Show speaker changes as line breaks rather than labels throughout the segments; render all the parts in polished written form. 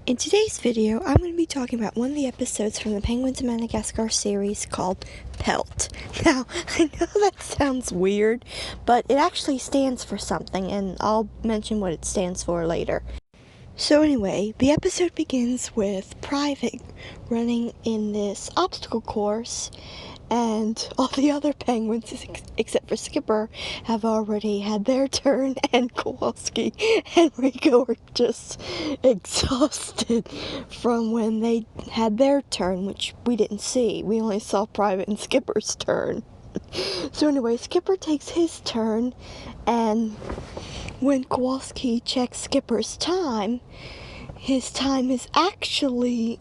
In today's video, I'm going to be talking about one of the episodes from the Penguins of Madagascar series called P.E.L.T. Now, I know that sounds weird, but it actually stands for something, and I'll mention what it stands for later. So anyway, the episode begins with Private running in this obstacle course, and all the other penguins, except for Skipper, have already had their turn, and Kowalski and Rico are just exhausted from when they had their turn, which we didn't see. We only saw Private and Skipper's turn. So anyway, Skipper takes his turn, and when Kowalski checks Skipper's time, his time is actually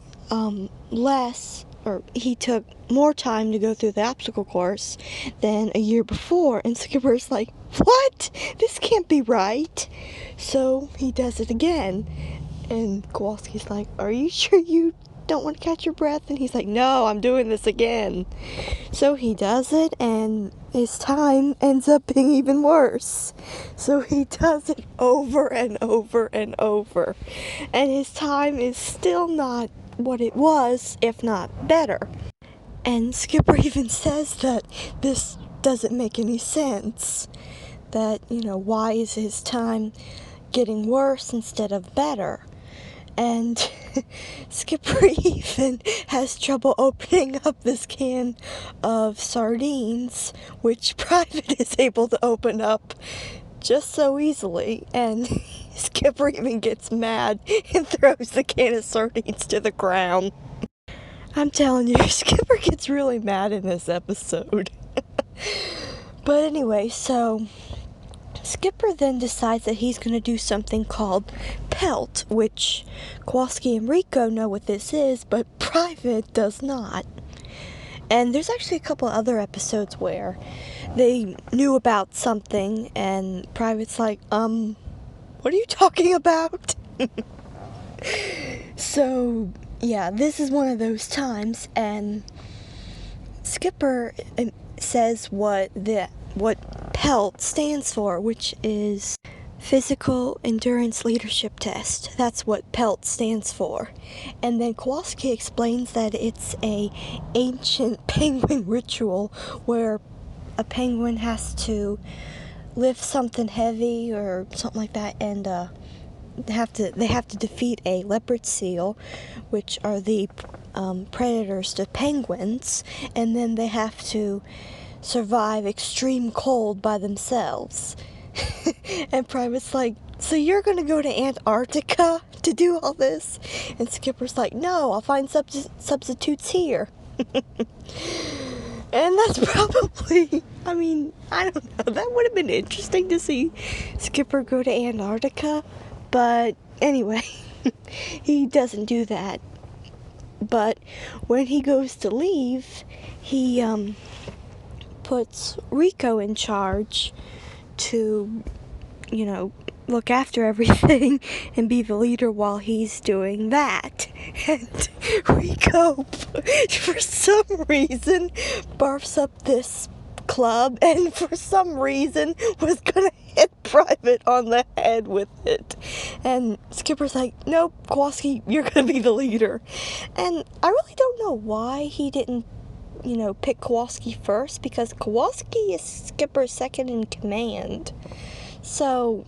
less, or he took more time to go through the obstacle course than a year before, and Skipper's like, "What? This can't be right." So he does it again, and Kowalski's like, "Are you sure you don't want to catch your breath?" And he's like, "No, I'm doing this again." So he does it, and his time ends up being even worse. So he does it over and over and over, and his time is still not what it was, if not better. And Skipper even says that this doesn't make any sense. That, why is his time getting worse instead of better? And Skipper even has trouble opening up this can of sardines, which Private is able to open up just so easily. And Skipper even gets mad and throws the can of sardines to the ground. I'm telling you, Skipper gets really mad in this episode. But anyway, so Skipper then decides that he's going to do something called P.E.L.T, which Kowalski and Rico know what this is, but Private does not. And there's actually a couple other episodes where they knew about something, and Private's like, what are you talking about? So, yeah, this is one of those times, and Skipper says what P.E.L.T stands for, which is Physical Endurance Leadership Test. That's what P.E.L.T stands for. And then Kowalski explains that it's a ancient penguin ritual where a penguin has to lift something heavy or something like that, and they have to defeat a leopard seal, which are the predators to penguins, and then they have to survive extreme cold by themselves. And Private's like, "So you're gonna go to Antarctica to do all this?" And Skipper's like, "No, I'll find substitutes here." And that's probably, I don't know, that would have been interesting to see Skipper go to Antarctica. But anyway, he doesn't do that. But when he goes to leave, he puts Rico in charge to, look after everything and be the leader while he's doing that. And Rico, for some reason, barfs up this club, and for some reason was gonna hit Private on the head with it. And Skipper's like, "Nope, Kowalski, you're gonna be the leader." And I really don't know why he didn't pick Kowalski first, because Kowalski is Skipper's second in command. So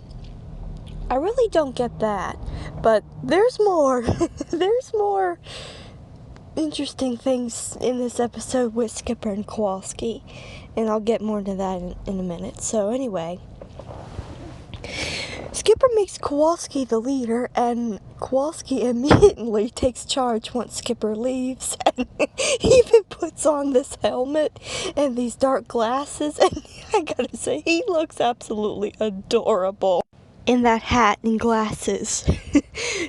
I really don't get that. But there's more. There's more interesting things in this episode with Skipper and Kowalski, and I'll get more to that in a minute. So anyway, Skipper makes Kowalski the leader, and Kowalski immediately takes charge once Skipper leaves, and he even puts on this helmet and these dark glasses, and I gotta say, he looks absolutely adorable in that hat and glasses.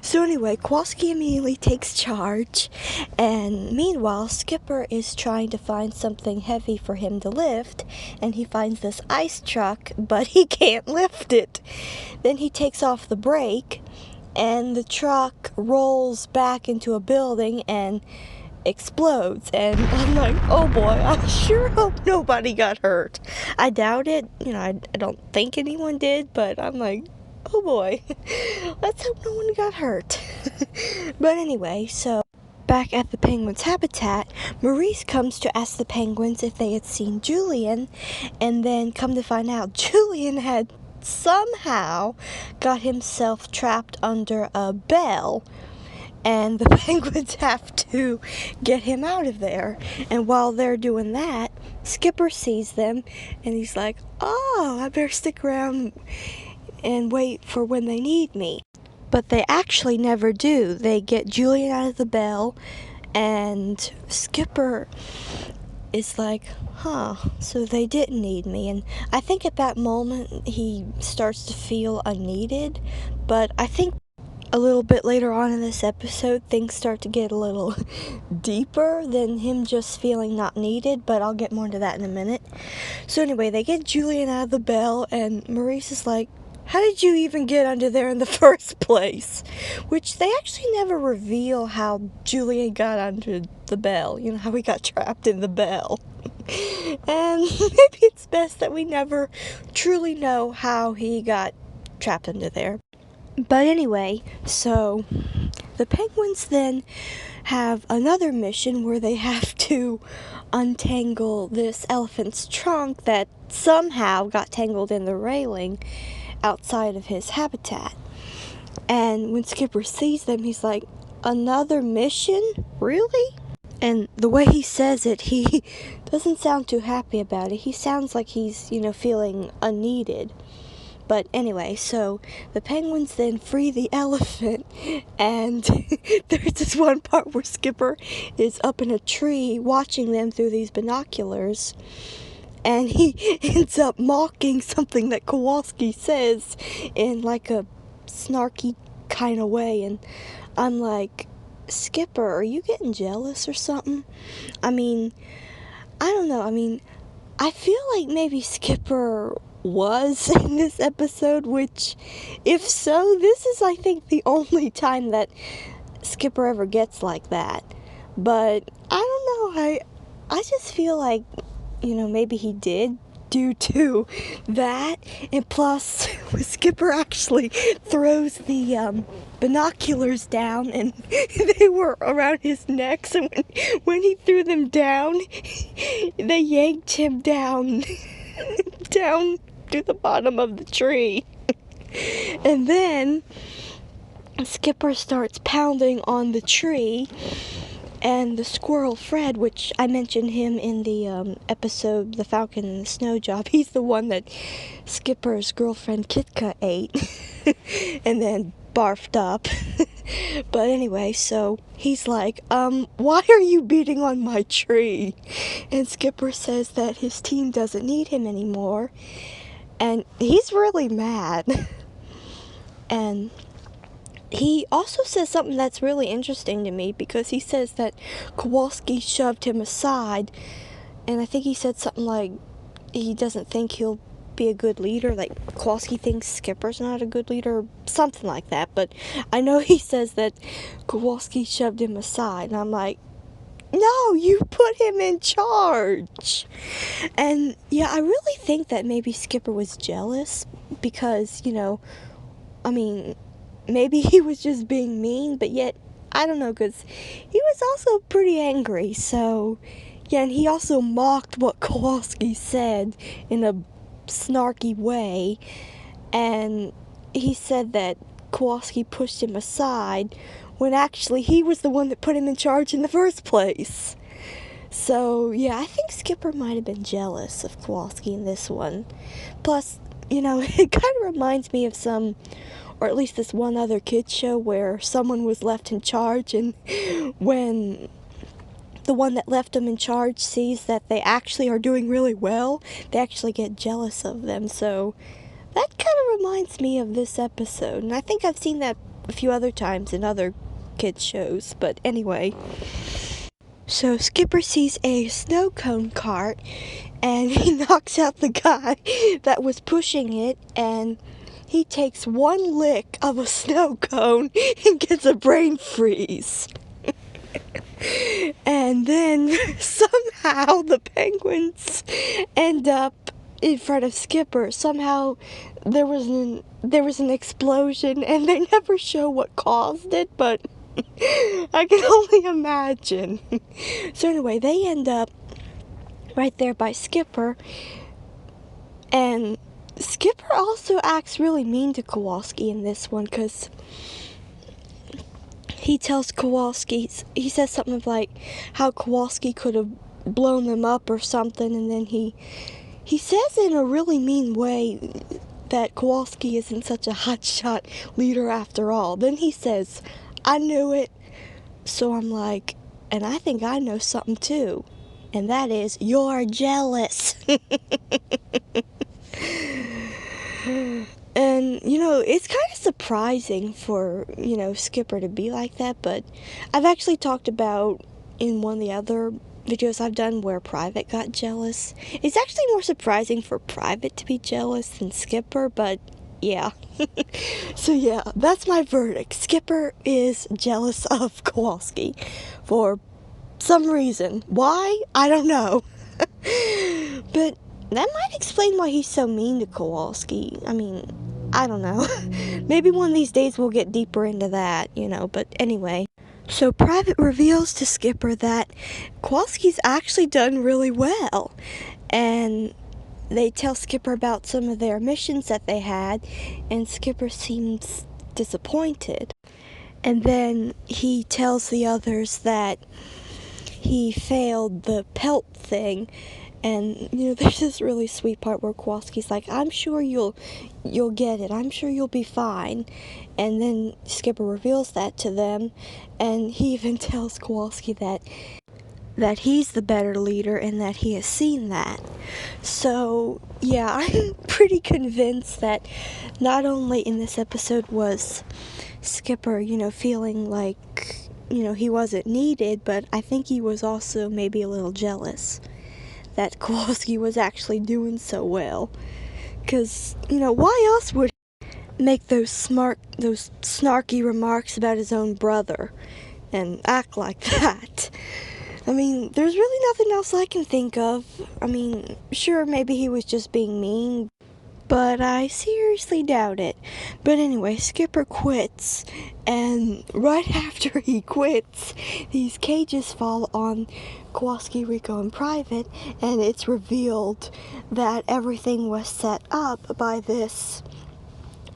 So anyway, Kowalski immediately takes charge, and meanwhile, Skipper is trying to find something heavy for him to lift, and he finds this ice truck, but he can't lift it. Then he takes off the brake, and the truck rolls back into a building and explodes. And I'm like, oh boy, I sure hope nobody got hurt. I doubt it. I don't think anyone did, but I'm like, Oh boy. Let's hope no one got hurt. But anyway, so back at the penguins' habitat, Maurice comes to ask the penguins if they had seen Julian, and then come to find out Julian had somehow got himself trapped under a bell, and the penguins have to get him out of there. And while they're doing that, Skipper sees them, and he's like, oh, I better stick around and wait for when they need me. But they actually never do. They get Julian out of the bell, and Skipper is like, so they didn't need me. And I think at that moment he starts to feel unneeded, but I think a little bit later on in this episode things start to get a little deeper than him just feeling not needed, but I'll get more into that in a minute. So anyway, they get Julian out of the bell, and Maurice is like, how did you even get under there in the first place? Which they actually never reveal how Julian got under the bell. You know, how he got trapped in the bell. And maybe it's best that we never truly know how he got trapped under there. But anyway, so the penguins then have another mission where they have to untangle this elephant's trunk that somehow got tangled in the railing outside of his habitat. And when Skipper sees them, he's like, another mission? Really? And the way he says it, he doesn't sound too happy about it. He sounds like he's, feeling unneeded. But anyway, so the penguins then free the elephant, and there's this one part where Skipper is up in a tree watching them through these binoculars, and he ends up mocking something that Kowalski says in like a snarky kind of way, and I'm like, Skipper, are you getting jealous or something? I don't know. I feel like maybe Skipper was in this episode, which, if so, this is, I think, the only time that Skipper ever gets like that. But I don't know, I just feel like, maybe he did due to that. And plus, Skipper actually throws the binoculars down, and they were around his neck, so when he threw them down, they yanked him down to the bottom of the tree. And then Skipper starts pounding on the tree, and the squirrel Fred, which I mentioned him in the episode The Falcon and the Snow Job, he's the one that Skipper's girlfriend Kitka ate and then barfed up. But anyway, so he's like, why are you beating on my tree? And Skipper says that his team doesn't need him anymore, and he's really mad. And he also says something that's really interesting to me, because he says that Kowalski shoved him aside, and I think he said something like he doesn't think he'll be a good leader, like Kowalski thinks Skipper's not a good leader, something like that. But I know he says that Kowalski shoved him aside, and I'm like, no, you put him in charge. And yeah, I really think that maybe Skipper was jealous, because, maybe he was just being mean, but yet, I don't know, because he was also pretty angry, so, yeah, and he also mocked what Kowalski said in a snarky way, and he said that Kowalski pushed him aside, when actually he was the one that put him in charge in the first place. So, yeah, I think Skipper might have been jealous of Kowalski in this one. Plus, it kind of reminds me of some, or at least this one other kids show where someone was left in charge, and when the one that left them in charge sees that they actually are doing really well, they actually get jealous of them. So that kind of reminds me of this episode, and I think I've seen that a few other times in other kids shows. But anyway, so Skipper sees a snow cone cart, and he knocks out the guy that was pushing it, and he takes one lick of a snow cone and gets a brain freeze. And then somehow the penguins end up in front of Skipper. Somehow there was there was an explosion, and they never show what caused it, but I can only imagine. So anyway, they end up right there by Skipper, and Skipper also acts really mean to Kowalski in this one, because he tells Kowalski, he says something like how Kowalski could have blown them up or something, and then he says in a really mean way that Kowalski isn't such a hotshot leader after all. Then he says, I knew it. So I'm like, and I think I know something too, and that is, you're jealous. And, it's kind of surprising for, Skipper to be like that, but I've actually talked about in one of the other videos I've done where Private got jealous. It's actually more surprising for Private to be jealous than Skipper, but yeah. So yeah, that's my verdict. Skipper is jealous of Kowalski for some reason. Why? I don't know. But that might explain why he's so mean to Kowalski. I mean, I don't know. Maybe one of these days we'll get deeper into that, but anyway. So Private reveals to Skipper that Kowalski's actually done really well. And they tell Skipper about some of their missions that they had, and Skipper seems disappointed. And then he tells the others that he failed the P.E.L.T thing, and there's this really sweet part where Kowalski's like, I'm sure you'll get it, I'm sure you'll be fine. And then Skipper reveals that to them, and he even tells Kowalski that he's the better leader and that he has seen that. So yeah, I'm pretty convinced that not only in this episode was Skipper feeling like he wasn't needed, but I think he was also maybe a little jealous that Kowalski was actually doing so well. Because, why else would he make those snarky remarks about his own brother and act like that? I mean, there's really nothing else I can think of. I mean, sure, maybe he was just being mean, but I seriously doubt it. But anyway, Skipper quits, and right after he quits, these cages fall on Kowalski, Rico, and Private, and it's revealed that everything was set up by this,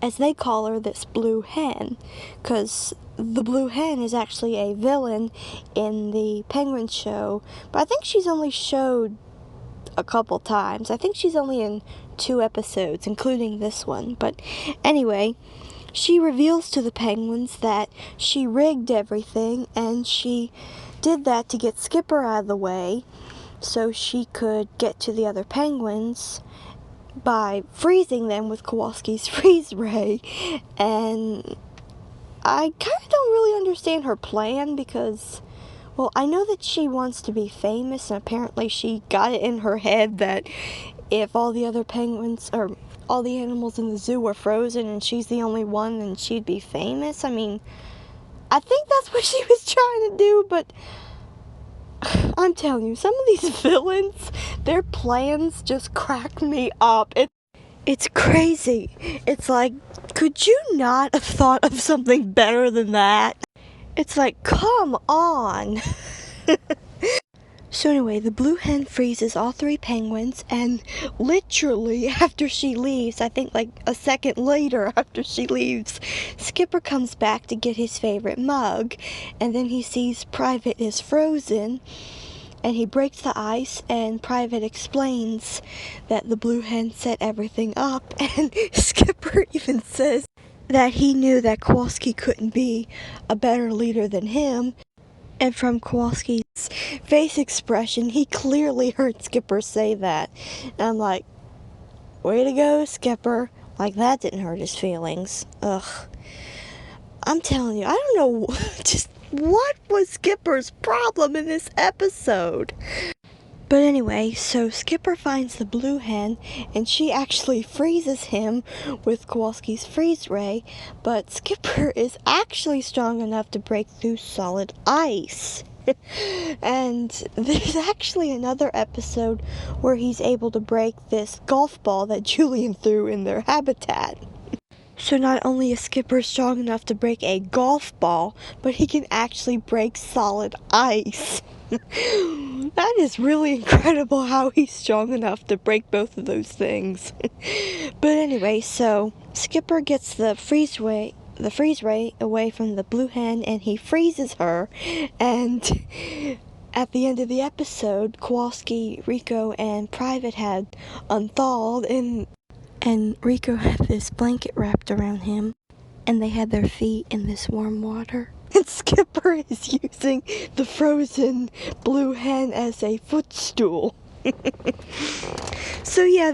as they call her, this blue hen, because the blue hen is actually a villain in the Penguin show, but I think she's only showed a couple times. I think she's only in 2 episodes, including this one. But anyway, she reveals to the Penguins that she rigged everything, and she did that to get Skipper out of the way so she could get to the other Penguins by freezing them with Kowalski's freeze ray. And I kind of don't really understand her plan, because, well, I know that she wants to be famous, and apparently she got it in her head that if all the other penguins, or all the animals in the zoo were frozen and she's the only one, then she'd be famous. I mean, I think that's what she was trying to do, but I'm telling you, some of these villains, their plans just crack me up. It's crazy. It's like, could you not have thought of something better than that? It's like, come on. So anyway, the blue hen freezes all 3 penguins, and literally after she leaves, I think like a second later after she leaves, Skipper comes back to get his favorite mug, and then he sees Private is frozen, and he breaks the ice, and Private explains that the blue hen set everything up, and Skipper even says that he knew that Kowalski couldn't be a better leader than him. And from Kowalski's face expression, he clearly heard Skipper say that. And I'm like, way to go, Skipper. Like, that didn't hurt his feelings. Ugh. I'm telling you, I don't know just what was Skipper's problem in this episode. But anyway, so Skipper finds the blue hen, and she actually freezes him with Kowalski's freeze ray, but Skipper is actually strong enough to break through solid ice. And there's actually another episode where he's able to break this golf ball that Julian threw in their habitat. So not only is Skipper strong enough to break a golf ball, but he can actually break solid ice. That is really incredible how he's strong enough to break both of those things. But anyway, so Skipper gets the freeze ray away from the blue hen, and he freezes her. And at the end of the episode, Kowalski, Rico, and Private had unthawed, and Rico had this blanket wrapped around him, and they had their feet in this warm water. And Skipper is using the frozen blue hen as a footstool. So yeah,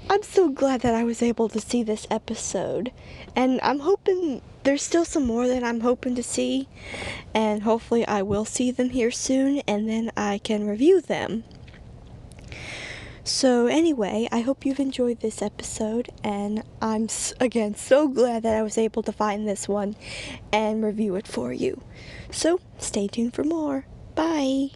I'm so glad that I was able to see this episode. And I'm hoping there's still some more that I'm hoping to see. And hopefully I will see them here soon, and then I can review them. So anyway, I hope you've enjoyed this episode, and I'm, again, so glad that I was able to find this one and review it for you. So, stay tuned for more. Bye!